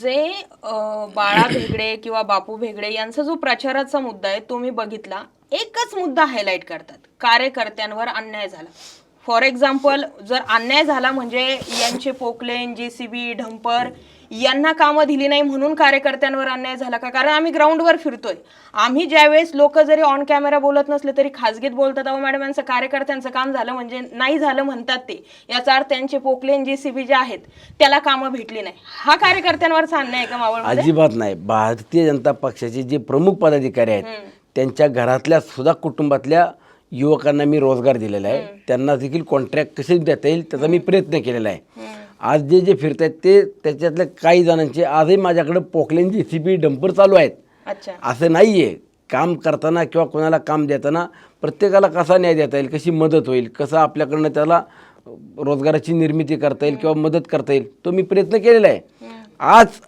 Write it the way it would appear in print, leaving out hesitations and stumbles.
जे बाळा भेगडे किंवा बापू भेगडे यांचा जो प्रचाराचा मुद्दा आहे तो मी बघितला, एकच मुद्दा हायलाइट करतात, कार्यकर्त्यांवर अन्याय झाला. फॉर एक्झाम्पल, जर अन्याय झाला म्हणजे यांचे पोकलेन, जेसीबी, डंपर यांना कामं दिली नाही म्हणून कार्यकर्त्यांवर अन्याय झाला का? कारण आम्ही ग्राउंडवर फिरतोय. आम्ही ज्यावेळेस लोक जरी ऑन कॅमेरा बोलत नसले तरी खासगीत बोलतात, अहो मॅडम यांचं कार्यकर्त्यांचं काम झालं म्हणजे नाही झालं म्हणतात ते, याचा अर्थ त्यांचे पोकलेन, जेसीबी जे आहेत त्याला कामं भेटली नाही. हा कार्यकर्त्यांवरचा अन्याय आहे का मावळमध्ये? अजिबात नाही. भारतीय जनता पक्षाचे जे प्रमुख पदाधिकारी आहेत त्यांच्या घरातल्या सुद्धा कुटुंबातल्या युवकांना मी रोजगार दिलेला आहे. त्यांना देखील कॉन्ट्रॅक्ट कसे देता येईल त्याचा मी प्रयत्न केलेला आहे. आज जे जे फिरत आहेत ते त्याच्यातल्या काही जणांचे आजही माझ्याकडे पोकलेन, जेसीबी, डंपर चालू आहेत. अच्छा, असं नाही आहे. काम करताना किंवा कोणाला काम देताना प्रत्येकाला कसा न्याय देता येईल, कशी मदत होईल, कसं आपल्याकडनं त्याला रोजगाराची निर्मिती करता येईल किंवा मदत करता येईल, तो मी प्रयत्न केलेला आहे. आज